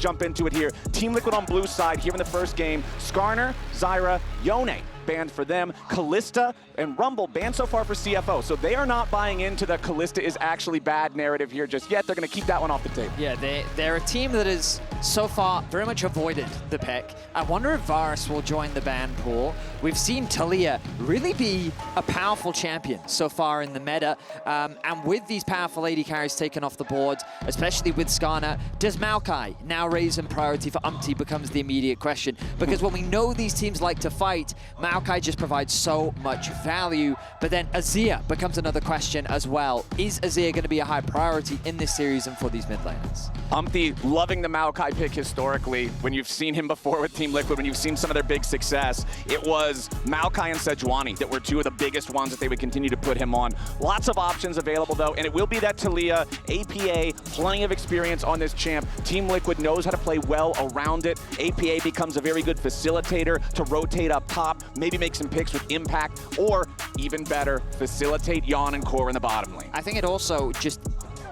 jump into it here. Team Liquid on blue side here in the first game. Skarner, Zyra, Yone banned for them. Kalista and Rumble banned so far for CFO. So they are not buying into the Kalista is actually bad narrative here just yet. They're going to keep that one off the table. Yeah, they're a team that has so far very much avoided the pick. I wonder if Varus will join the ban pool. We've seen Taliyah really be a powerful champion so far in the meta. And with these powerful AD carries taken off the board, especially with Skarner, does Maokai now raise in priority for Umti becomes the immediate question. Because when we know these teams like to fight, Maokai just provides so much value, but then Azir becomes another question as well. Is Azir going to be a high priority in this series and for these mid laners? Umti loving the Maokai pick historically. When you've seen him before with Team Liquid, when you've seen some of their big success, it was Maokai and Sejuani that were two of the biggest ones that they would continue to put him on. Lots of options available though, and it will be that Taliyah, APA, plenty of experience on this champ. Team Liquid knows how to play well around it. APA becomes a very good facilitator to rotate up top, maybe make some picks with impact, or even better, facilitate Yeon and Core in the bottom lane. I think it also just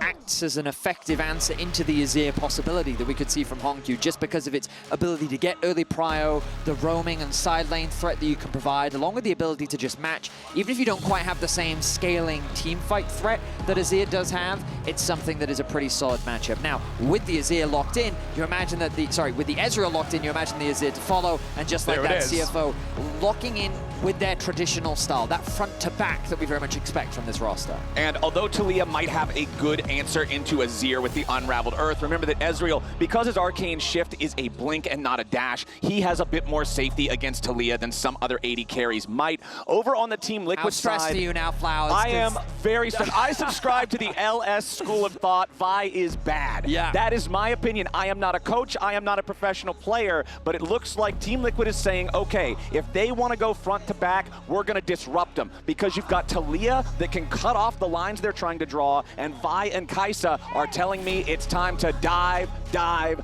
acts as an effective answer into the Azir possibility that we could see from HongQ, just because of its ability to get early prio, the roaming and side lane threat that you can provide, along with the ability to just match. Even if you don't quite have the same scaling team fight threat that Azir does have, it's something that is a pretty solid matchup. Now, with the Azir locked in, you imagine that with the Ezreal locked in, you imagine the Azir to follow, and just like that CFO locking in with their traditional style, that front to back that we very much expect from this roster. And although Taliyah might have a good answer into Azir with the Unraveled Earth, remember that Ezreal, because his arcane shift is a blink and not a dash, he has a bit more safety against Taliyah than some other AD carries might. Over on the Team Liquid side, stressed to you now, Flowers. I am very stressed. I subscribe to the LS school of thought. Vi is bad. Yeah. That is my opinion. I am not a coach. I am not a professional player, but it looks like Team Liquid is saying, okay, if they want to go front to back, we're going to disrupt them, because you've got Taliyah that can cut off the lines they're trying to draw, and Vi and Kaisa are telling me it's time to dive. And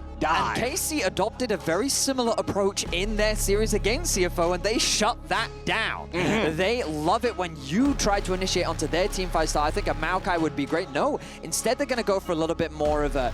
KC adopted a very similar approach in their series against CFO, and they shut that down. They love it when you try to initiate onto their team fight style. I think a Maokai would be great. No, instead they're going to go for a little bit more of a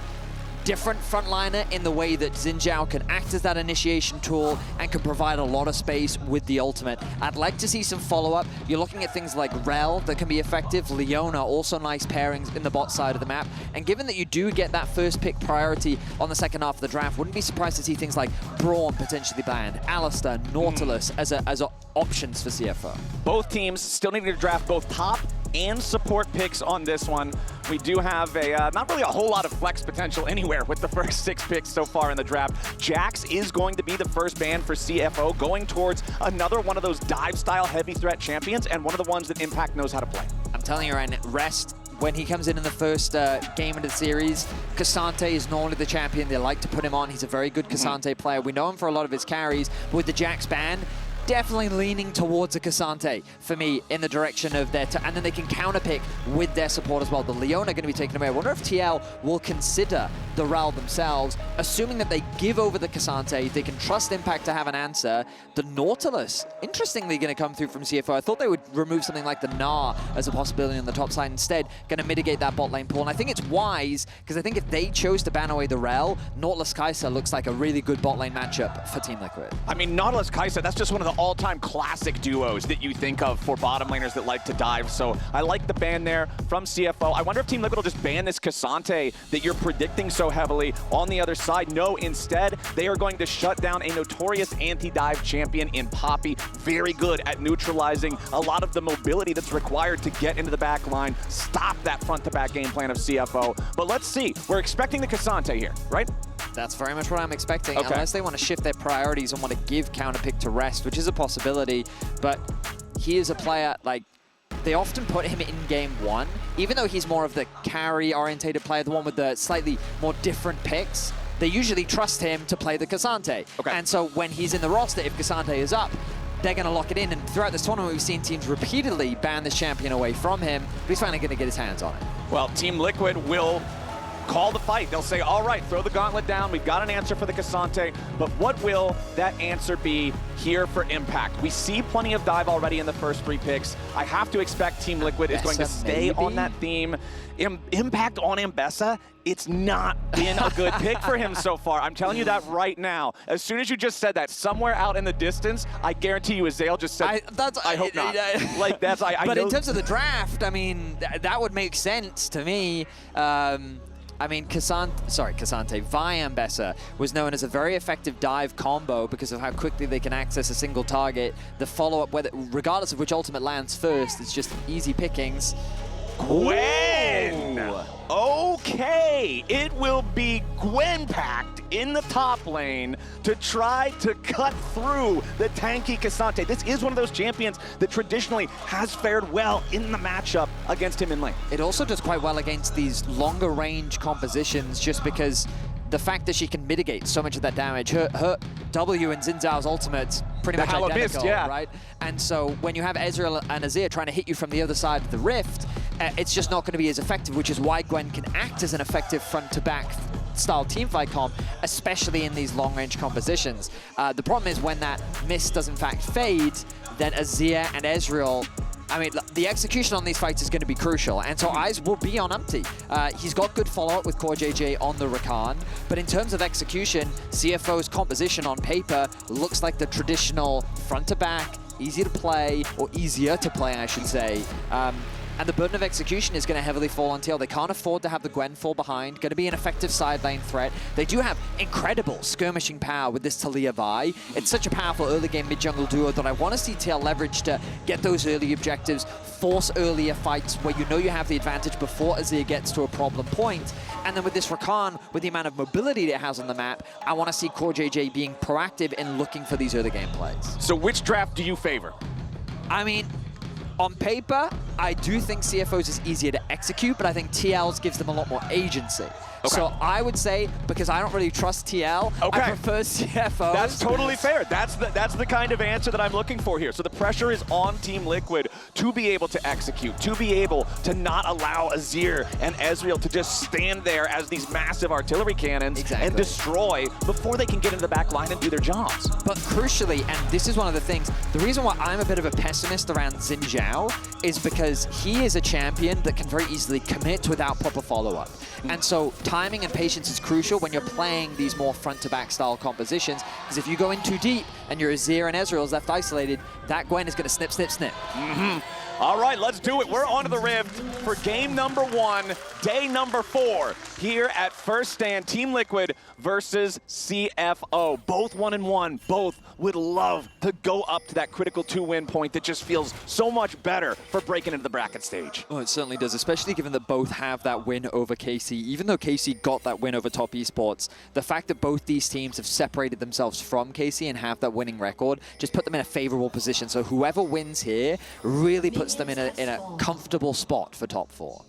different frontliner in the way that Xin Zhao can act as that initiation tool and can provide a lot of space with the ultimate. I'd like to see some follow-up. You're looking at things like Rel that can be effective. Leona, also nice pairings in the bot side of the map. And given that you do get that first pick priority on the second half of the draft, wouldn't be surprised to see things like Braum potentially banned, Alistar, Nautilus as options for CFO. Both teams still needing to draft both top and support picks on this one. We do have not really a whole lot of flex potential anywhere with the first 6 picks so far in the draft. Jax is going to be the first ban for CFO, going towards another one of those dive-style heavy threat champions, and one of the ones that Impact knows how to play. I'm telling you right now, Rest, when he comes in the first game of the series, Ksante is normally the champion. They like to put him on. He's a very good Ksante player. We know him for a lot of his carries. But with the Jax ban, definitely leaning towards a Ksante for me in the direction of their... and then they can counterpick with their support as well. The Leona are going to be taken away. I wonder if TL will consider the Ral themselves, assuming that they give over the Ksante. They can trust Impact to have an answer. The Nautilus, interestingly, going to come through from CFO. I thought they would remove something like the Gnar as a possibility on the top side. Instead, going to mitigate that bot lane pool. And I think it's wise, because I think if they chose to ban away the Rel, Nautilus Kaisa looks like a really good bot lane matchup for Team Liquid. I mean, Nautilus Kaisa, that's just one of the all-time classic duos that you think of for bottom laners that like to dive. So I like the ban there from CFO. I wonder if Team Liquid will just ban this Ksante that you're predicting so heavily on the other side. No, instead, they are going to shut down a notorious anti-dive champion in Poppy. Very good at neutralizing a lot of the mobility that's required to get into the back line, stop that front-to-back game plan of CFO. But let's see. We're expecting the Ksante here, right? That's very much what I'm expecting, okay. Unless they want to shift their priorities and want to give counterpick to Rest, which is a possibility. But he is a player, like, they often put him in game 1, even though he's more of the carry-orientated player, the one with the slightly more different picks. They usually trust him to play the Ksante. Okay. And so when he's in the roster, if Ksante is up, they're going to lock it in. And throughout this tournament, we've seen teams repeatedly ban this champion away from him, but he's finally going to get his hands on it. Well, Team Liquid will call the fight. They'll say, all right, throw the gauntlet down. We've got an answer for the Ksante, but what will that answer be here for Impact? We see plenty of dive already in the first 3 picks. I have to expect Team Liquid is going to stay on that theme. Impact on Ambessa, it's not been a good pick for him so far. I'm telling you that right now. As soon as you just said that, somewhere out in the distance, I guarantee you Ezreal just said, I hope not. Like, that's, but in terms of the draft, I mean, that would make sense to me. I mean, Ksante, Vi Ambessa was known as a very effective dive combo because of how quickly they can access a single target. The follow-up, regardless of which ultimate lands first, it's just easy pickings. Gwen! Okay, it will be Gwen packed in the top lane to try to cut through the tanky Ksante. This is one of those champions that traditionally has fared well in the matchup against him in lane. It also does quite well against these longer range compositions just because the fact that she can mitigate so much of that damage. Her W and Xin Zhao's ultimate's pretty much identical, right? And so when you have Ezreal and Azir trying to hit you from the other side of the rift, it's just not going to be as effective, which is why Gwen can act as an effective front-to-back style teamfight comp, especially in these long-range compositions. The problem is when that mist does in fact fade, then Azir and Ezreal, I mean, the execution on these fights is going to be crucial, and so eyes will be on Umti. He's got good follow-up with CoreJJ on the Rakan, but in terms of execution, CFO's composition on paper looks like the traditional front-to-back, easy to play, or easier to play, I should say. And the burden of execution is going to heavily fall on TL. They can't afford to have the Gwen fall behind. Going to be an effective side lane threat. They do have incredible skirmishing power with this Taliyah Vi. It's such a powerful early game mid-jungle duo that I want to see TL leverage to get those early objectives, force earlier fights where you know you have the advantage before Azir gets to a problem point. And then with this Rakan, with the amount of mobility it has on the map, I want to see CoreJJ being proactive in looking for these early game plays. So which draft do you favor? I mean, on paper, I do think CFO's is easier to execute, but I think TL's gives them a lot more agency. Okay. So I would say, because I don't really trust TL, I prefer CFO. That's totally fair. That's the kind of answer that I'm looking for here. So the pressure is on Team Liquid to be able to execute, to be able to not allow Azir and Ezreal to just stand there as these massive artillery cannons and destroy before they can get into the back line and do their jobs. But crucially, and this is one of the things, the reason why I'm a bit of a pessimist around Xin Zhao is because he is a champion that can very easily commit without proper follow-up. And so timing and patience is crucial when you're playing these more front-to-back style compositions, because if you go in too deep and your Azir and Ezreal is left isolated, that Gwen is going to snip, snip, snip. All right, let's do it. We're onto the Rift for game number 1, day number 4, here at First Stand, Team Liquid versus CFO. Both 1-1, both would love to go up to that critical 2-win point that just feels so much better for breaking into the bracket stage. Oh, it certainly does, especially given that both have that win over KC. Even though KC got that win over Top Esports, the fact that both these teams have separated themselves from KC and have that winning record just put them in a favorable position. So whoever wins here really puts them in a comfortable spot for top 4.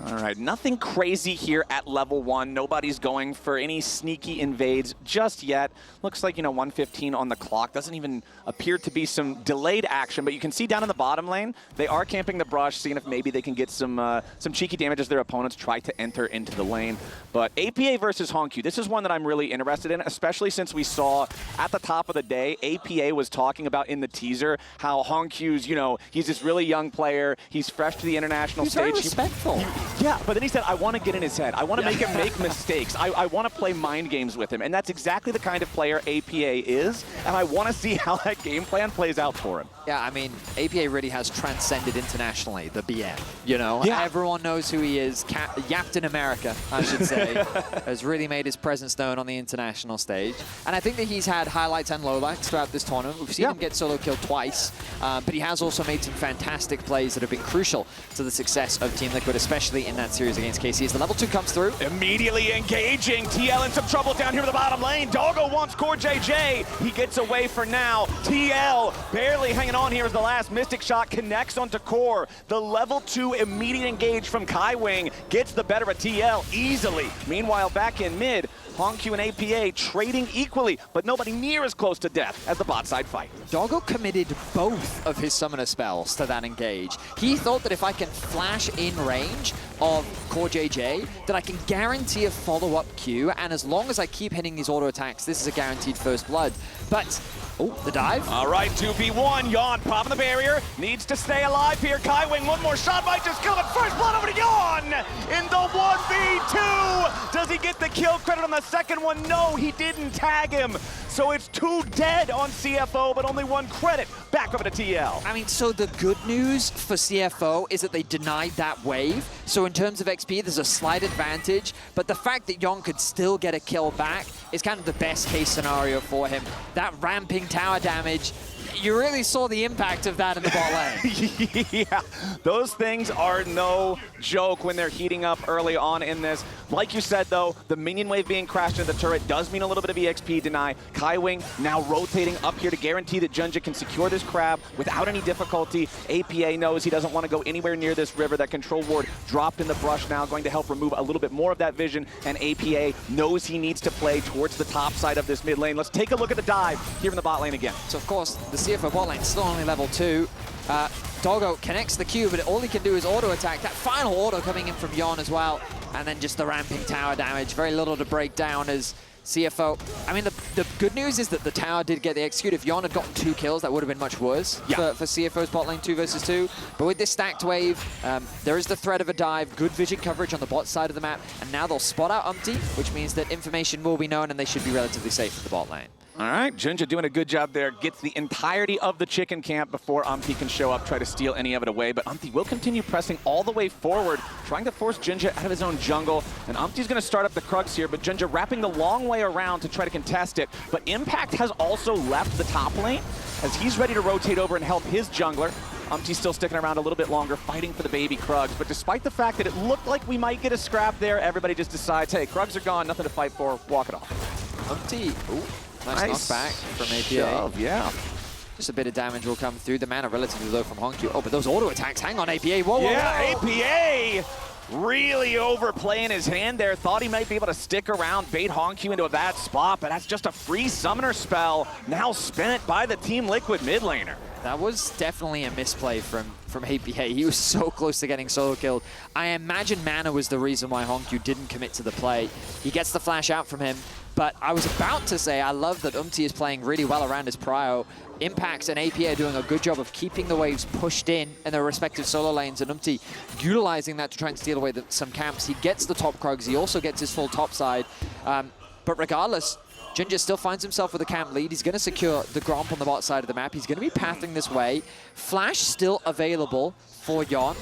All right, nothing crazy here at level 1. Nobody's going for any sneaky invades just yet. Looks like, 1:15 on the clock. Doesn't even appear to be some delayed action, but you can see down in the bottom lane, they are camping the brush, seeing if maybe they can get some cheeky damage as their opponents try to enter into the lane. But APA versus HongQ, this is one that I'm really interested in, especially since we saw at the top of the day, APA was talking about in the teaser how HongQ's, he's this really young player, he's fresh to the international stage. Very respectful. Yeah, but then he said, I want to get in his head. I want to make him make mistakes. I want to play mind games with him. And that's exactly the kind of player APA is. And I want to see how that game plan plays out for him. Yeah, I mean, APA really has transcended internationally, the BM, Yeah. Everyone knows who he is. Yapped in America, I should say. Has really made his presence known on the international stage. And I think that he's had highlights and lowlights throughout this tournament. We've seen him get solo killed twice, but he has also made some fantastic plays that have been crucial to the success of Team Liquid, especially in that series against KC. As the level 2 comes through. Immediately engaging. TL in some trouble down here in the bottom lane. Doggo wants CoreJJ. He gets away for now. TL barely hanging on here as the last Mystic shot connects onto Core. The level 2 immediate engage from Kaiwing gets the better of TL easily. Meanwhile, back in mid, HongQ and APA trading equally, but nobody near as close to death as the bot side fight. Doggo committed both of his summoner spells to that engage. He thought that if I can flash in range of CoreJJ that I can guarantee a follow-up Q, and as long as I keep hitting these auto attacks, this is a guaranteed first blood. But, oh, the dive. All right, 2v1, Yeon popping the barrier, needs to stay alive here. Kaiwing, one more shot might just kill him. First blood over to Yeon in the 1v2. Does he get the kill credit on the second one? No, he didn't tag him. So it's 2 dead on CFO, but only 1 credit. Back over to TL. I mean, so the good news for CFO is that they denied that wave. So in terms of XP, there's a slight advantage, but the fact that Yeon could still get a kill back is kind of the best case scenario for him. That ramping tower damage, you really saw the impact of that in the bot lane. Yeah, those things are no joke when they're heating up early on in this. Like you said, though, the minion wave being crashed into the turret does mean a little bit of EXP deny. Kaiwing now rotating up here to guarantee that JunJia can secure this crab without any difficulty. APA knows he doesn't want to go anywhere near this river. That control ward dropped in the brush now, going to help remove a little bit more of that vision, and APA knows he needs to play towards the top side of this mid lane. Let's take a look at the dive here in the bot lane again. So, of course, the CFO bot lane still only level 2. Doggo connects the Q, but all he can do is auto attack. That final auto coming in from Yeon as well. And then just the ramping tower damage. Very little to break down as CFO. I mean, the good news is that the tower did get the execute. If Yeon had gotten 2 kills, that would have been much worse for CFO's bot lane 2 versus 2. But with this stacked wave, there is the threat of a dive, good vision coverage on the bot side of the map, and now they'll spot out Umti, which means that information will be known and they should be relatively safe in the bot lane. All right, JunJia doing a good job there. Gets the entirety of the chicken camp before Umti can show up, try to steal any of it away. But Umti will continue pressing all the way forward, trying to force JunJia out of his own jungle. And Umti's going to start up the Krugs here, but JunJia wrapping the long way around to try to contest it. But Impact has also left the top lane as he's ready to rotate over and help his jungler. Umti's still sticking around a little bit longer, fighting for the baby Krugs. But despite the fact that it looked like we might get a scrap there, everybody just decides, hey, Krugs are gone, nothing to fight for, walk it off. Umti, ooh. Nice knockback from APA. Shove, yeah. Just a bit of damage will come through. The mana relatively low from HongQ. Oh, but those auto attacks, hang on, APA. Whoa, whoa, yeah, whoa. APA really overplaying his hand there. Thought he might be able to stick around, bait HongQ into a bad spot, but that's just a free summoner spell now spent by the Team Liquid mid laner. That was definitely a misplay from APA. He was so close to getting solo killed. I imagine mana was the reason why HongQ didn't commit to the play. He gets the flash out from him. But I was about to say, I love that Umti is playing really well around his prio. Impacts and APA are doing a good job of keeping the waves pushed in their respective solo lanes, and Umti utilizing that to try and steal away some camps. He gets the top Krugs, he also gets his full top side. But regardless, JunJia still finds himself with a camp lead. He's going to secure the Gromp on the bot side of the map. He's going to be pathing this way. Flash still available for Yeon.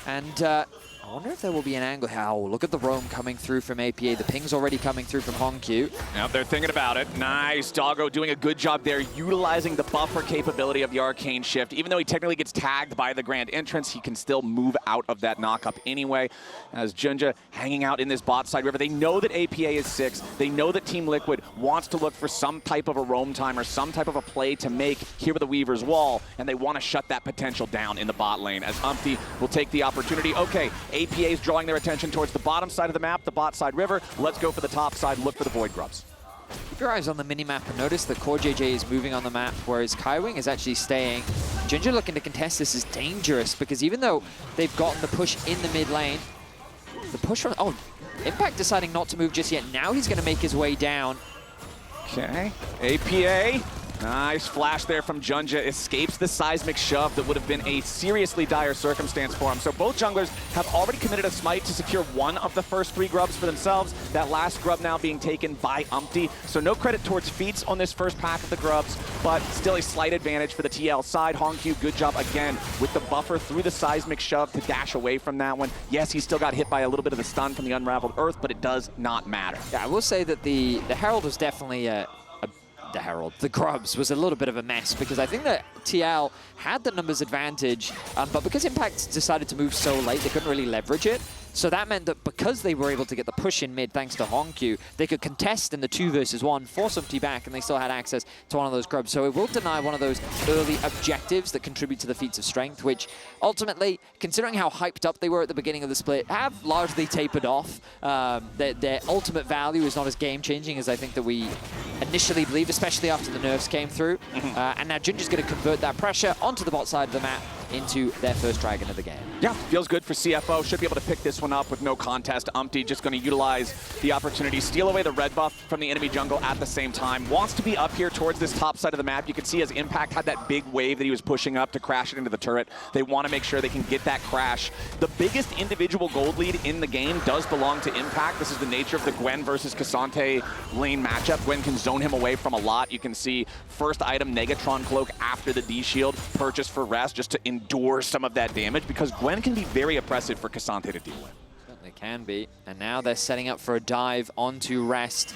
And I wonder if there will be an angle. Oh, look at the roam coming through from APA. The ping's already coming through from HongQ. Yep, they're thinking about it. Nice. Doggo doing a good job there, utilizing the buffer capability of the Arcane Shift. Even though he technically gets tagged by the Grand Entrance, he can still move out of that knock-up anyway. As JunJia hanging out in this bot side river, they know that APA is 6. They know that Team Liquid wants to look for some type of a roam time or some type of a play to make here with the Weaver's Wall, and they want to shut that potential down in the bot lane as Umti will take the opportunity. Okay, APA is drawing their attention towards the bottom side of the map, the bot side river. Let's go for the top side, look for the Void Grubs. Keep your eyes on the mini-map and notice that CoreJJ is moving on the map, whereas Kaiwing is actually staying. JunJia looking to contest this is dangerous because even though they've gotten the push in the mid lane, the push from... Oh, Impact deciding not to move just yet. Now he's going to make his way down. Okay, APA. Nice flash there from JunJia. Escapes the seismic shove that would have been a seriously dire circumstance for him. So both junglers have already committed a smite to secure one of the first 3 grubs for themselves. That last grub now being taken by Umti. So no credit towards feats on this first pack of the grubs, but still a slight advantage for the TL side. HongQ, good job again with the buffer through the seismic shove to dash away from that one. Yes, he still got hit by a little bit of the stun from the Unraveled Earth, but it does not matter. Yeah, I will say that the Herald was definitely the Grubs was a little bit of a mess because I think that TL had the numbers advantage, but because Impact decided to move so late, they couldn't really leverage it. So that meant that because they were able to get the push in mid thanks to HongQ, they could contest in the 2 versus 1, force Umti back, and they still had access to one of those grubs. So it will deny one of those early objectives that contribute to the feats of strength, which ultimately, considering how hyped up they were at the beginning of the split, have largely tapered off. Their ultimate value is not as game-changing as I think that we initially believed, especially after the nerfs came through. And now JunJia's going to convert that pressure onto the bot side of the map. into their first dragon of the game. Yeah, feels good for CFO. Should be able to pick this one up with no contest. Umti just going to utilize the opportunity, steal away the red buff from the enemy jungle at the same time. Wants to be up here towards this top side of the map. You can see as Impact had that big wave that he was pushing up to crash it into the turret. They want to make sure they can get that crash. The biggest individual gold lead in the game does belong to Impact. This is the nature of the Gwen versus Ksante lane matchup. Gwen can zone him away from a lot. You can see first item Negatron Cloak after the D-Shield purchased for Rest just to endure some of that damage because Gwen can be very oppressive for Ksante to deal with. Certainly can be. And now they're setting up for a dive onto Rest.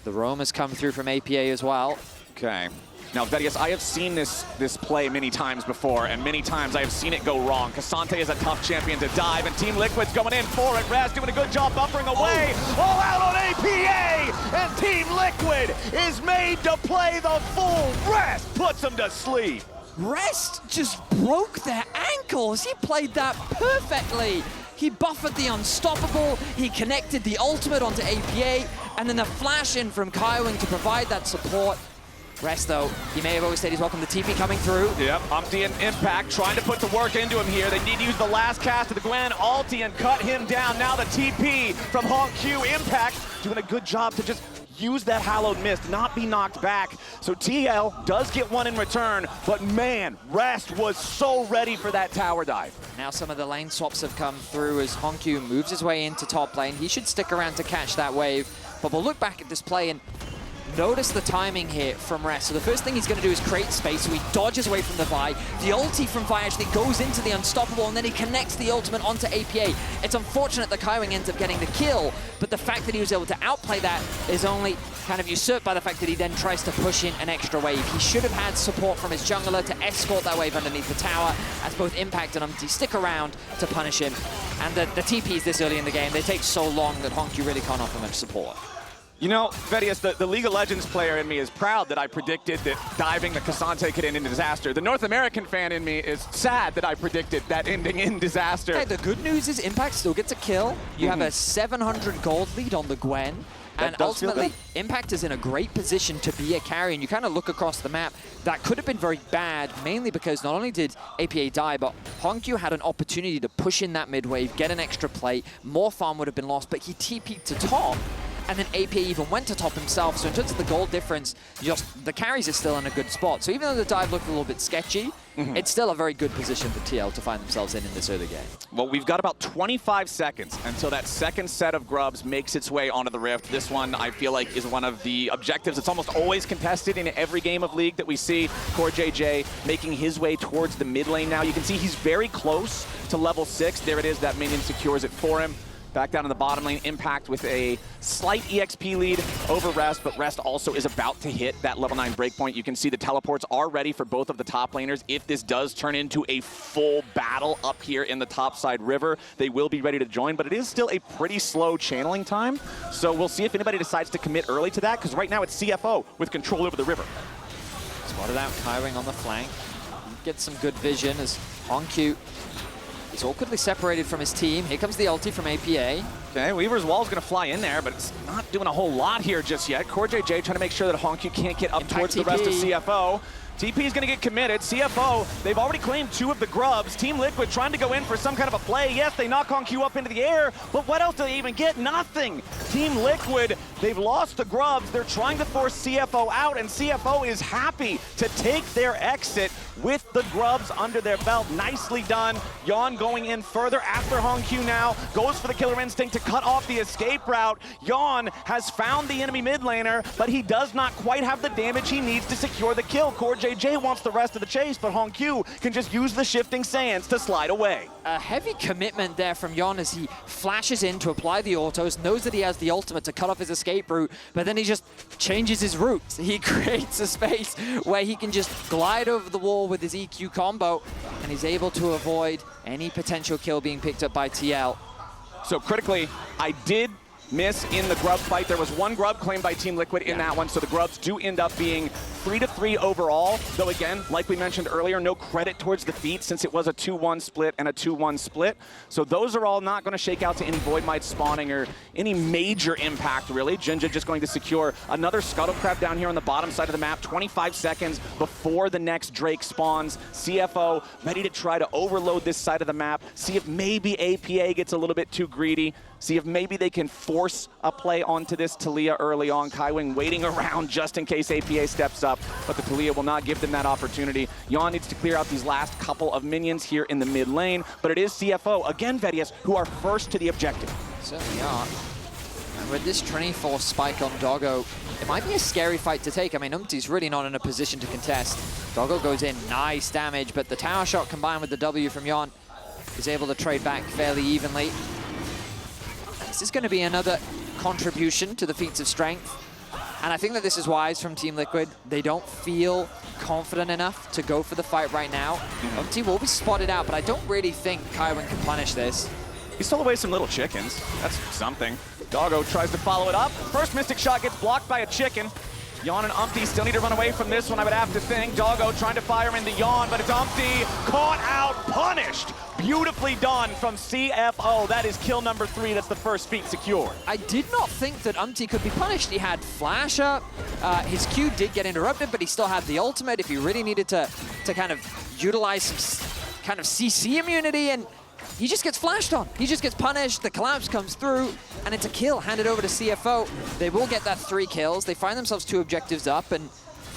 The roam has come through from APA as well. Okay. Now, Vedius, I have seen this play many times before, and many times I have seen it go wrong. Ksante is a tough champion to dive, and Team Liquid's going in for it. Raz doing a good job buffering away. All out on APA, and Team Liquid is made to play the full Rest. Puts them to sleep. Rest just broke their ankles. He played that perfectly. He buffered the unstoppable, he connected the ultimate onto APA, and then the flash in from Kaiwing to provide that support. Rest, though, he may have overstayed his welcome. The TP coming through. Yep, Umti and Impact trying to put the work into him here. They need to use the last cast of the Gwen ulti and cut him down. Now the TP from HongQ. Impact doing a good job to just use that hallowed mist, not be knocked back. So TL does get one in return, but man, Rest was so ready for that tower dive. Now some of the lane swaps have come through as HongQ moves his way into top lane. He should stick around to catch that wave, but we'll look back at this play and notice the timing here from Rest. So the first thing he's going to do is create space, so he dodges away from the Vi. The ulti from Vi actually goes into the Unstoppable, and then he connects the ultimate onto APA. It's unfortunate that Kaiwing ends up getting the kill, but the fact that he was able to outplay that is only kind of usurped by the fact that he then tries to push in an extra wave. He should have had support from his jungler to escort that wave underneath the tower, as both Impact and Umti stick around to punish him. And the TPs this early in the game, they take so long that HongQ really can't offer much support. You know, Vedius, the League of Legends player in me is proud that I predicted that diving the Ksante could end in disaster. The North American fan in me is sad that I predicted that ending in disaster. Hey, the good news is Impact still gets a kill. You have a 700 gold lead on the Gwen. And ultimately, Impact is in a great position to be a carry, and you kind of look across the map. That could have been very bad, mainly because not only did APA die, but HongQ had an opportunity to push in that mid wave, get an extra plate, more farm would have been lost, but he TP'd to top. And then AP even went to top himself. So in terms of the gold difference, just the carries are still in a good spot. So even though the dive looked a little bit sketchy, it's still a very good position for TL to find themselves in this early game. Well, we've got about 25 seconds until that second set of grubs makes its way onto the Rift. This one, I feel like, is one of the objectives that's almost always contested in every game of League that we see. CoreJJ making his way towards the mid lane now. You can see he's very close to level 6. There it is, that minion secures it for him. Back down in the bottom lane, Impact with a slight EXP lead over Rest, but Rest also is about to hit that level 9 breakpoint. You can see the teleports are ready for both of the top laners. If this does turn into a full battle up here in the topside river, they will be ready to join, but it is still a pretty slow channeling time. So we'll see if anybody decides to commit early to that, because right now it's CFO with control over the river. Spotted out Kaiwing on the flank. Gets some good vision as HongQ is awkwardly separated from his team. Here comes the ulti from APA. Okay, Weaver's Wall's going to fly in there, but it's not doing a whole lot here just yet. CoreJJ trying to make sure that HongQ can't get up towards the rest of CFO. TP is going to get committed. CFO, they've already claimed 2 of the grubs. Team Liquid trying to go in for some kind of a play. Yes, they knock HongQ up into the air, but what else do they even get? Nothing. Team Liquid, they've lost the grubs. They're trying to force CFO out, and CFO is happy to take their exit with the grubs under their belt. Nicely done. Yeon going in further after HongQ now. Goes for the killer instinct to cut off the escape route. Yeon has found the enemy mid laner, but he does not quite have the damage he needs to secure the kill. CoreJJ wants the rest of the chase, but HongQ can just use the shifting sands to slide away. A heavy commitment there from Yeon as he flashes in to apply the autos, knows that he has the ultimate to cut off his escape route, but then he just changes his route. He creates a space where he can just glide over the wall with his EQ combo, and he's able to avoid any potential kill being picked up by TL. So critically, I did miss in the grub fight. There was one grub claimed by Team Liquid in that one, so the grubs do end up being 3-3 overall, though again, like we mentioned earlier, no credit towards defeat since it was a 2-1 split and a 2-1 split. So those are all not going to shake out to any Void Might spawning or any major impact, really. JunJia just going to secure another Scuttle Crab down here on the bottom side of the map, 25 seconds before the next Drake spawns. CFO ready to try to overload this side of the map, see if maybe APA gets a little bit too greedy, see if maybe they can force a play onto this Taliyah early on. Kaiwing waiting around just in case APA steps up, but the Taliyah will not give them that opportunity. Yeon needs to clear out these last couple of minions here in the mid lane, but it is CFO, again Vedius, who are first to the objective. Certainly are. And with this Trinity Force spike on Doggo, it might be a scary fight to take. I mean, Umti's really not in a position to contest. Doggo goes in, nice damage, but the tower shot combined with the W from Yeon is able to trade back fairly evenly. This is going to be another contribution to the feats of strength. And I think that this is wise from Team Liquid. They don't feel confident enough to go for the fight right now. Umti will be spotted out, but I don't really think Kaiwing can punish this. He stole away some little chickens. That's something. Doggo tries to follow it up. First Mystic Shot gets blocked by a chicken. Yeon and Umti still need to run away from this one, I would have to think. Doggo trying to fire him into Yeon, but it's Umti caught out, punished. Beautifully done from CFO. That is kill number 3. That's the first feat secured. I did not think that Umti could be punished. He had flash up. His Q did get interrupted, but he still had the ultimate if he really needed to kind of utilize some kind of CC immunity, and he just gets flashed on. He just gets punished. The collapse comes through, and it's a kill handed over to CFO. They will get that 3 kills. They find themselves 2 objectives up, and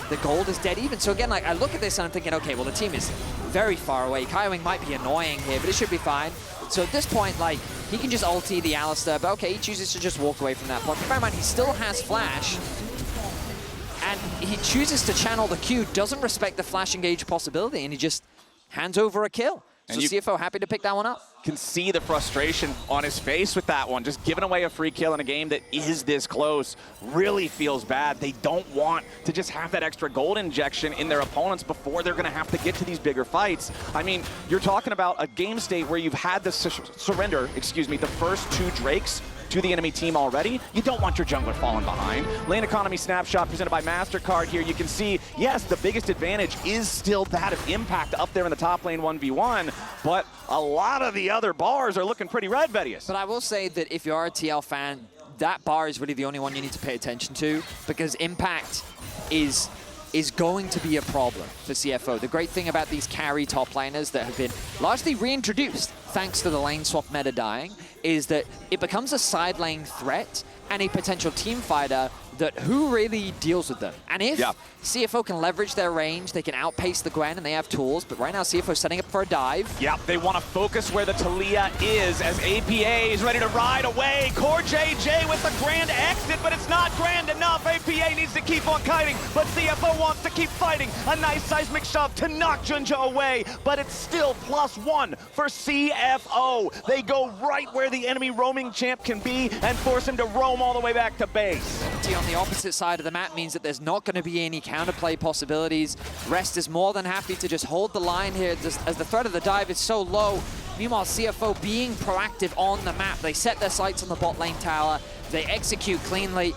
the gold is dead even. So again, like, I look at this and I'm thinking, okay, well, the team is very far away. Kaiwing might be annoying here, but it should be fine. So at this point, like, he can just ulti the Alistar, but okay, he chooses to just walk away from that point. Bear in mind, he still has flash, and he chooses to channel the Q, doesn't respect the flash engage possibility, and he just hands over a kill. So CFO happy to pick that one up. Can see the frustration on his face with that one. Just giving away a free kill in a game that is this close really feels bad. They don't want to just have that extra gold injection in their opponents before they're going to have to get to these bigger fights. I mean, you're talking about a game state where you've had the surrender, the first 2 Drakes to the enemy team already. You don't want your jungler falling behind. Lane economy snapshot presented by MasterCard here. You can see, yes, the biggest advantage is still that of impact up there in the top lane 1v1, but a lot of the other bars are looking pretty red, Vedius. But I will say that if you're a TL fan, that bar is really the only one you need to pay attention to, because impact is going to be a problem for CFO. The great thing about these carry top laners that have been largely reintroduced thanks to the lane swap meta dying is that it becomes a side lane threat and a potential team fighter that who really deals with them. And if CFO can leverage their range, they can outpace the Gwen and they have tools, but right now CFO setting up for a dive. Yep, they want to focus where the Taliyah is as APA is ready to ride away. CoreJJ with the grand exit, but it's not grand enough. APA needs to keep on kiting, but CFO wants to keep fighting. A nice seismic shove to knock JunJia away, but it's still +1 for CFO. They go right where the enemy roaming champ can be and force him to roam all the way back to base. On the opposite side of the map means that there's not going to be any counterplay possibilities. Rest is more than happy to just hold the line here as the threat of the dive is so low. Meanwhile, CFO being proactive on the map. They set their sights on the bot lane tower. They execute cleanly.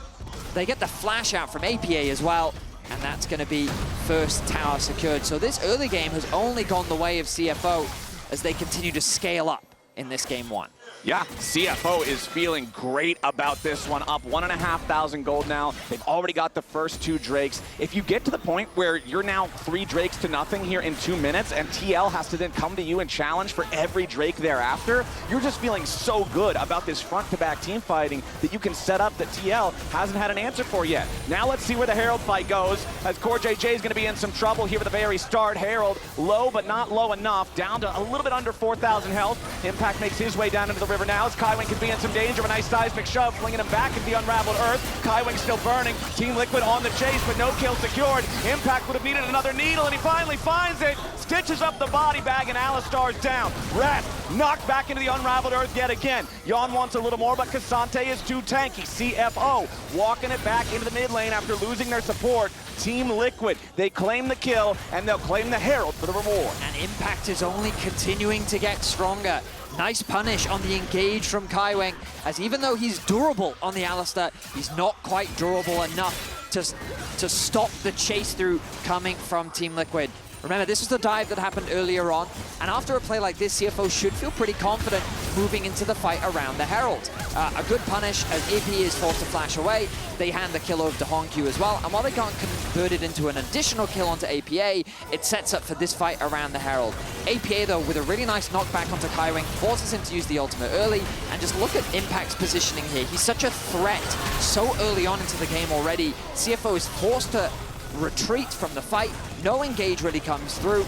They get the flash out from APA as well. And that's going to be first tower secured. So this early game has only gone the way of CFO as they continue to scale up in this game 1. Yeah, CFO is feeling great about this one. Up 1,500 gold now. They've already got the first 2 Drakes. If you get to the point where you're now 3 Drakes to nothing here in 2 minutes and TL has to then come to you and challenge for every Drake thereafter, you're just feeling so good about this front-to-back team fighting that you can set up that TL hasn't had an answer for yet. Now let's see where the Herald fight goes, as CoreJJ is going to be in some trouble here at the very start. Herald low, but not low enough, down to a little bit under 4,000 health. Impact makes his way down into the river now as Kaiwing could be in some danger. A nice seismic shove, flinging him back into the unraveled earth. Kaiwing still burning. Team Liquid on the chase, but no kill secured. Impact would have needed another needle, and he finally finds it. Stitches up the body bag, and Alistar's down. Wrath knocked back into the unraveled earth yet again. Yeon wants a little more, but Ksante is too tanky. CFO walking it back into the mid lane after losing their support. Team Liquid, they claim the kill, and they'll claim the Herald for the reward. And Impact is only continuing to get stronger. Nice punish on the engage from Kaiwing, as even though he's durable on the Alistar, he's not quite durable enough to stop the chase through coming from Team Liquid. Remember, this was the dive that happened earlier on, and after a play like this, CFO should feel pretty confident moving into the fight around the Herald. A good punish as AP is forced to flash away. They hand the kill over to HongQ as well, and while they can't convert it into an additional kill onto APA, it sets up for this fight around the Herald. APA, though, with a really nice knockback onto Kaiwing, forces him to use the ultimate early, and just look at Impact's positioning here. He's such a threat so early on into the game already. CFO is forced to retreat from the fight, no engage really comes through,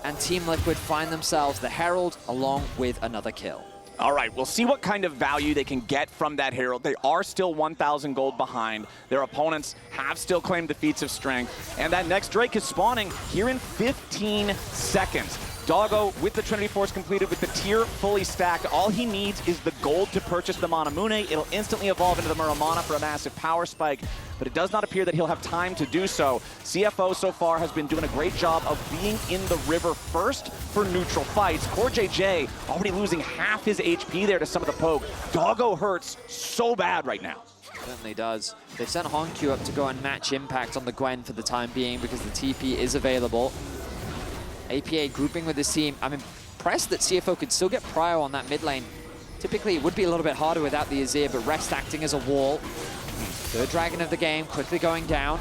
and Team Liquid find themselves the Herald along with another kill. All right, we'll see what kind of value they can get from that Herald. They are still 1,000 gold behind. Their opponents have still claimed the feats of strength, and that next Drake is spawning here in 15 seconds. Doggo with the Trinity Force completed with the tier fully stacked. All he needs is the gold to purchase the Manamune. It'll instantly evolve into the Muramana for a massive power spike, but it does not appear that he'll have time to do so. CFO so far has been doing a great job of being in the river first for neutral fights. CoreJJ already losing half his HP there to some of the poke. Doggo hurts so bad right now. Certainly does. They've sent HongQ up to go and match Impact on the Gwen for the time being because the TP is available. APA grouping with this team. I'm impressed that CFO could still get prio on that mid lane. Typically, it would be a little bit harder without the Azir, but Rest acting as a wall. Third dragon of the game, quickly going down.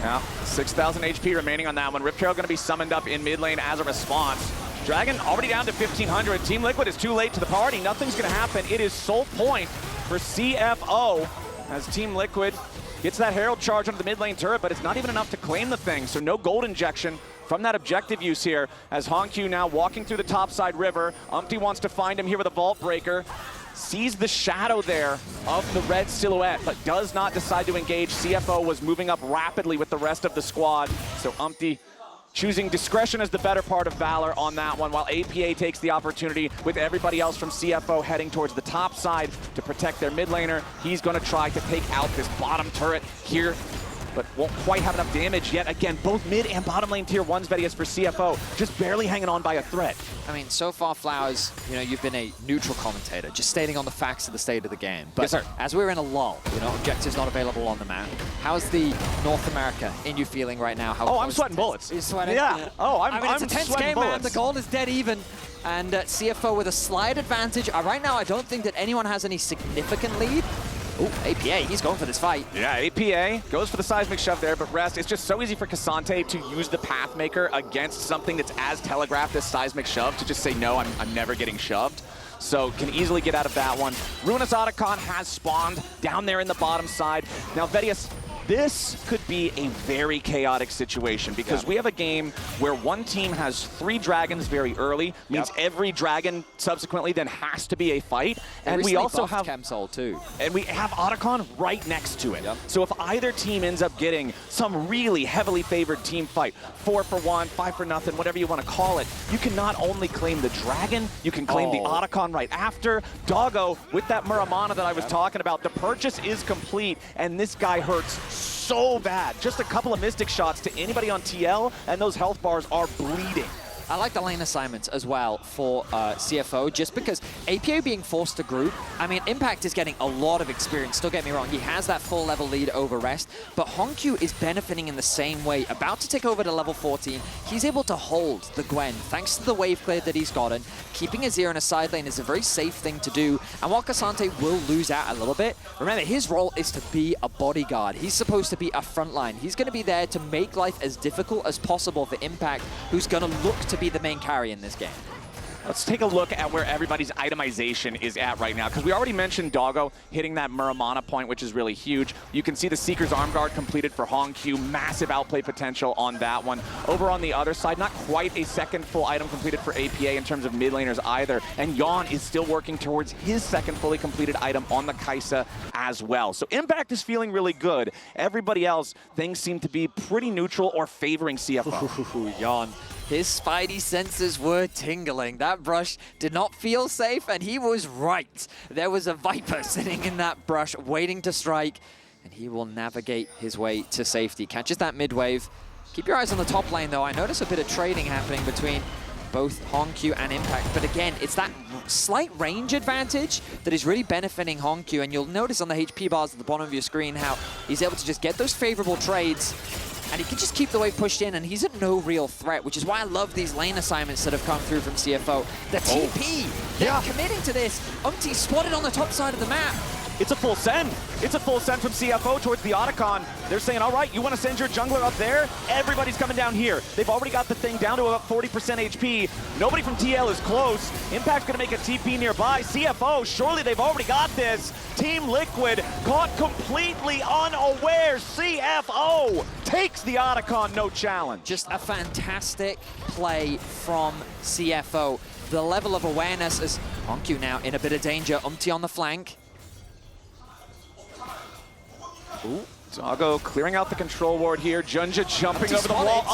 Yeah, 6,000 HP remaining on that one. Rip Herald going to be summoned up in mid lane as a response. Dragon already down to 1,500. Team Liquid is too late to the party. Nothing's going to happen. It is sole point for CFO as Team Liquid gets that Herald charge onto the mid lane turret, but it's not even enough to claim the thing, so no gold injection from that objective use here, as HongQ now walking through the topside river. Umti wants to find him here with a Vault Breaker. Sees the shadow there of the red silhouette, but does not decide to engage. CFO was moving up rapidly with the rest of the squad, so Umti choosing discretion as the better part of valor on that one, while APA takes the opportunity with everybody else from CFO heading towards the top side to protect their mid laner. He's going to try to take out this bottom turret here, but won't quite have enough damage yet. Again, both mid and bottom lane tier 1's Vedius for CFO, just barely hanging on by a thread. I mean, so far, Flowers, you know, you've been a neutral commentator, just stating on the facts of the state of the game. But yes, sir. As we're in a lull, you know, objectives not available on the map, how's the North America in you feeling right now? How I'm sweating bullets. You're sweating? Yeah. Oh, I'm it's a tense game, man. The goal is dead even. And CFO with a slight advantage. Right now, I don't think that anyone has any significant lead. Oh, APA, he's going for this fight. Yeah, APA goes for the seismic shove there, but Rest, it's just so easy for Ksante to use the Pathmaker against something that's as telegraphed as seismic shove, to just say, no, I'm never getting shoved. So can easily get out of that one. Ruinous Atakhan has spawned down there in the bottom side. Now, Vedius, this could be a very chaotic situation because we have a game where one team has 3 dragons very early, means every dragon subsequently then has to be a fight. And we also have Chemsol too. And we have Atakhan right next to it. So if either team ends up getting some really heavily favored team fight, 4 for 1, 5 for nothing, whatever you want to call it, you can not only claim the dragon, you can claim the Atakhan right after. Doggo with that Muramana that I was talking about, the purchase is complete, and this guy hurts so bad. Just a couple of Mystic shots to anybody on TL, and those health bars are bleeding. I like the lane assignments as well for CFO, just because APO being forced to group, I mean, Impact is getting a lot of experience, don't get me wrong, he has that full level lead over Rest, but HongQ is benefiting in the same way, about to take over to level 14, he's able to hold the Gwen, thanks to the wave clear that he's gotten. Keeping Azir in a side lane is a very safe thing to do, and while Ksante will lose out a little bit, remember, his role is to be a bodyguard. He's supposed to be a frontline. He's going to be there to make life as difficult as possible for Impact, who's going to look to be the main carry in this game. Let's take a look at where everybody's itemization is at right now, because we already mentioned Doggo hitting that Muramana point, which is really huge. You can see the Seeker's Arm Guard completed for HongQ, massive outplay potential on that one. Over on the other side, not quite a second full item completed for APA in terms of mid laners either, and Yeon is still working towards his second fully completed item on the Kaisa as well. So Impact is feeling really good. Everybody else, things seem to be pretty neutral or favoring CFO. Yeon. His spidey senses were tingling. That brush did not feel safe, and he was right. There was a Viper sitting in that brush waiting to strike, and he will navigate his way to safety. Catches that mid wave. Keep your eyes on the top lane, though. I notice a bit of trading happening between both HongQ and Impact. But again, it's that slight range advantage that is really benefiting HongQ. And you'll notice on the HP bars at the bottom of your screen how he's able to just get those favorable trades, and he can just keep the wave pushed in, and he's at no real threat, which is why I love these lane assignments that have come through from CFO. The TP, they're committing to this. Umti spotted on the top side of the map. It's a full send. It's a full send from CFO towards the Atakhan. They're saying, all right, you want to send your jungler up there? Everybody's coming down here. They've already got the thing down to about 40% HP. Nobody from TL is close. Impact's going to make a TP nearby. CFO, surely they've already got this. Team Liquid caught completely unaware. CFO takes the Atakhan, no challenge. Just a fantastic play from CFO. The level of awareness as HongQ now in a bit of danger. Umti on the flank. Ooh, Doggo clearing out the control ward here. JunJia jumping Umti over the wall.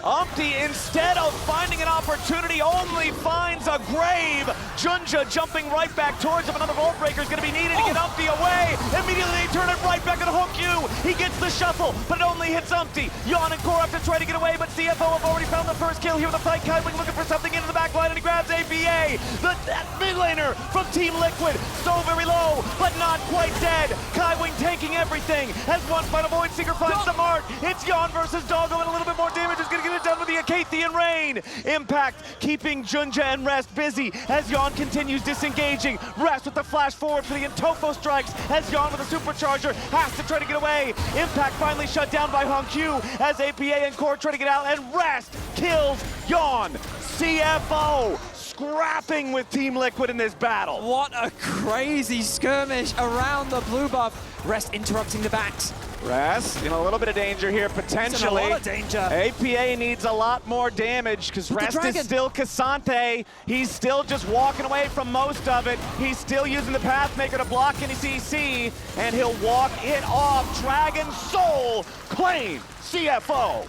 Umti, instead of finding an opportunity, only finds a grave. JunJia jumping right back towards him. Another vault breaker is going to be needed to get Umti away. Immediately they turn it right back into HongQ. He gets the shuffle, but it only hits Umti. Yeon and Core have to try to get away, but CFO have already found the first kill here with the fight. Kaiwing looking for something into the back line, and he grabs APA. That mid laner from Team Liquid, so very low, but not quite dead. Kaiwing tanking everything as one final Void Seeker finds the mark. It's Yeon versus Doggo, and a little bit more damage is going to get it done with the Acathian Rain. Impact keeping JunJia and Rest busy as Yeon continues disengaging. Rest with the flash forward for the Intofo strikes as Yeon with a supercharger has to try to get away. Impact finally shut down by HongQ as APA and Core try to get out, and Rest kills Yeon. CFO scrapping with Team Liquid in this battle. What a crazy skirmish around the blue buff. Rest interrupting the backs. Rest in a little bit of danger here, potentially. He's in a lot of danger. APA needs a lot more damage because Rest is still Ksante. He's still just walking away from most of it. He's still using the Pathmaker to block any CC, and he'll walk it off. Dragon Soul claim CFO.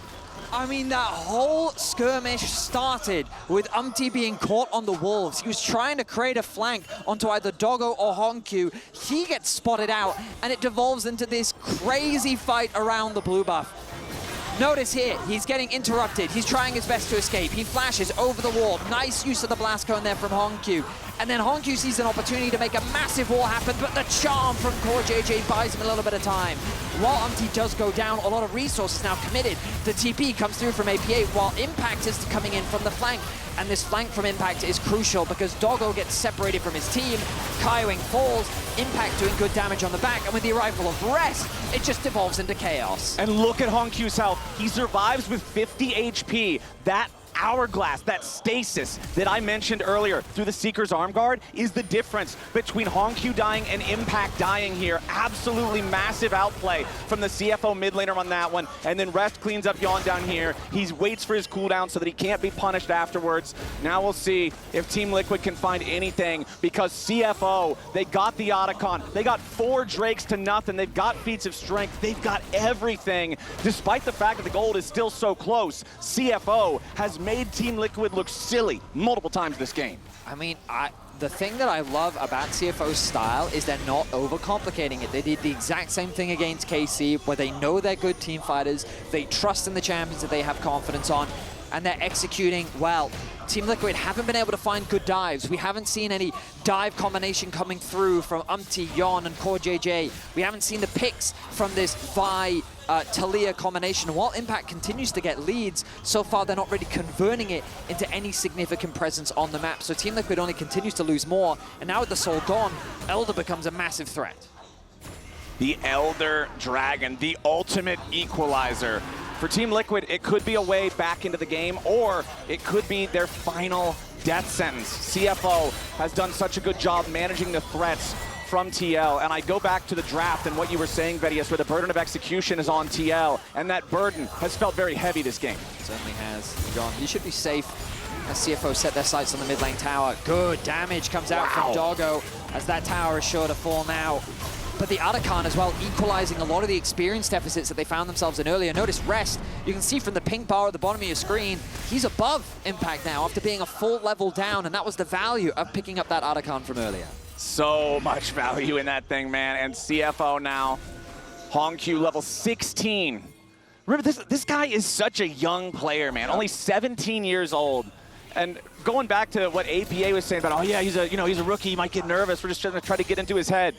I mean, that whole skirmish started with Umti being caught on the wolves. He was trying to create a flank onto either Doggo or HongQ. He gets spotted out, and it devolves into this crazy fight around the blue buff. Notice here, he's getting interrupted. He's trying his best to escape. He flashes over the wall. Nice use of the blast cone there from HongQ. And then HongQ sees an opportunity to make a massive wall happen, but the charm from CoreJJ buys him a little bit of time. While Umti does go down, a lot of resources now committed. The TP comes through from APA, while Impact is coming in from the flank. And this flank from Impact is crucial because Doggo gets separated from his team. Kaiwing falls, Impact doing good damage on the back, and with the arrival of Rest, it just devolves into chaos. And look at HongQ's health. He survives with 50 HP. That hourglass, that stasis that I mentioned earlier through the Seeker's arm guard is the difference between HongQ dying and Impact dying here. Absolutely massive outplay from the CFO mid laner on that one. And then Rest cleans up Yeon down here. He waits for his cooldown so that he can't be punished afterwards. Now we'll see if Team Liquid can find anything, because CFO, they got the Atakhan. They got 4 Drakes to nothing. They've got feats of strength. They've got everything. Despite the fact that the gold is still so close, CFO has made Team Liquid look silly multiple times this game. I mean, the thing that I love about CFO's style is they're not overcomplicating it. They did the exact same thing against KC, where they know they're good team fighters, they trust in the champions that they have confidence on, and they're executing well. Team Liquid haven't been able to find good dives. We haven't seen any dive combination coming through from Umti, Yeon, and CoreJJ. We haven't seen the picks from this Vi Taliyah combination. While Impact continues to get leads, so far they're not really converting it into any significant presence on the map. So Team Liquid only continues to lose more, and now with the Soul gone, Elder becomes a massive threat. The Elder Dragon, the ultimate equalizer. For Team Liquid, it could be a way back into the game, or it could be their final death sentence. CFO has done such a good job managing the threats from TL, and I go back to the draft and what you were saying, Vedius, where the burden of execution is on TL, and that burden has felt very heavy this game. It certainly has. John, he should be safe as CFO set their sights on the mid lane tower. Good damage comes out from Doggo as that tower is sure to fall now. But the Atakhan as well, equalizing a lot of the experience deficits that they found themselves in earlier. Notice Rest, you can see from the pink bar at the bottom of your screen, he's above Impact now after being a full level down, and that was the value of picking up that Atakhan from earlier. So much value in that thing, man. And CFO now, HongQ level 16. Remember, this guy is such a young player, man. Only 17 years old. And going back to what APA was saying about, oh yeah, he's a rookie, he might get nervous. We're just trying to try to get into his head.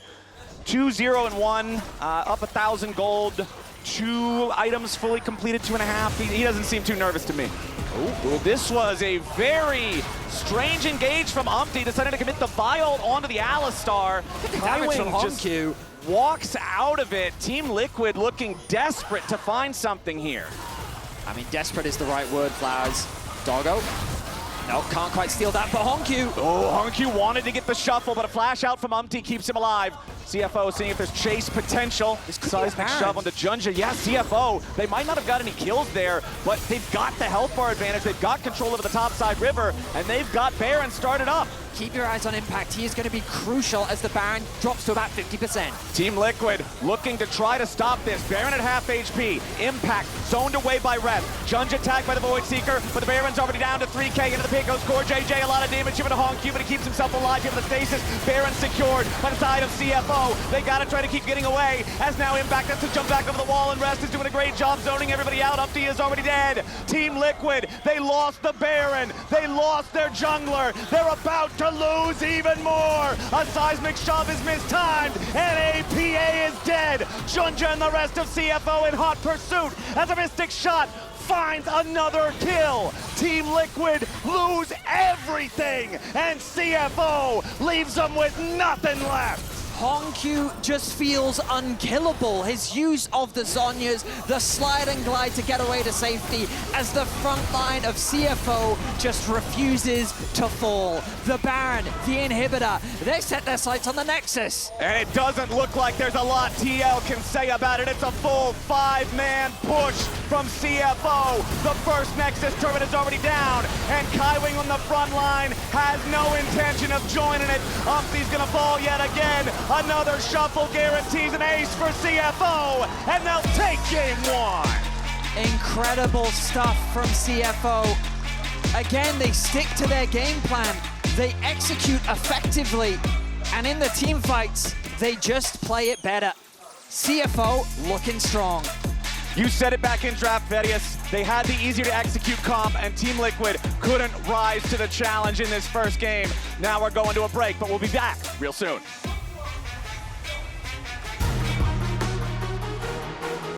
2-0-1, up 1,000 gold, 2 items fully completed, 2.5. He doesn't seem too nervous to me. Ooh, this was a very strange engage from Umti, decided to commit the Vile onto the Alistar. Kaiwing just walks out of it. Team Liquid looking desperate to find something here. I mean, desperate is the right word, Flowers. Doggo. No, can't quite steal that, but HongQ. Oh, HongQ wanted to get the shuffle, but a flash out from Umti keeps him alive. CFO seeing if there's chase potential. Seismic shove onto JunJia. Yeah, CFO, they might not have got any kills there, but they've got the health bar advantage. They've got control over the top side river, and they've got Baron started up. Keep your eyes on Impact. He is going to be crucial as the Baron drops to about 50%. Team Liquid looking to try to stop this. Baron at half HP. Impact zoned away by Rep. JunJia tagged by the Void Seeker, but the Baron's already down to 3K. Into the pit goes CoreJJ. A lot of damage given to HongQ, but he keeps himself alive. Given the stasis. Baron secured by the side of CFO. They got to try to keep getting away, as now Impact has to jump back over the wall, and Rest is doing a great job zoning everybody out. Umti is already dead. Team Liquid, they lost the Baron. They lost their jungler. They're about to lose even more. A seismic shove is mistimed, and APA is dead. JunJia and the rest of CFO in hot pursuit as a Mystic Shot finds another kill. Team Liquid lose everything, and CFO leaves them with nothing left. HongQ just feels unkillable. His use of the Zhonya's, the slide and glide to get away to safety as the front line of CFO just refuses to fall. The Baron, the inhibitor, they set their sights on the Nexus. And it doesn't look like there's a lot TL can say about it. It's a full 5-man push from CFO. The first Nexus turret is already down, and Kaiwing on the front line has no intention of joining it. Umti's gonna fall yet again. Another shuffle guarantees an ace for CFO, and they'll take game 1. Incredible stuff from CFO. Again, they stick to their game plan. They execute effectively, and in the team fights, they just play it better. CFO looking strong. You said it back in draft, Vedius. They had the easier to execute comp, and Team Liquid couldn't rise to the challenge in this first game. Now we're going to a break, but we'll be back real soon.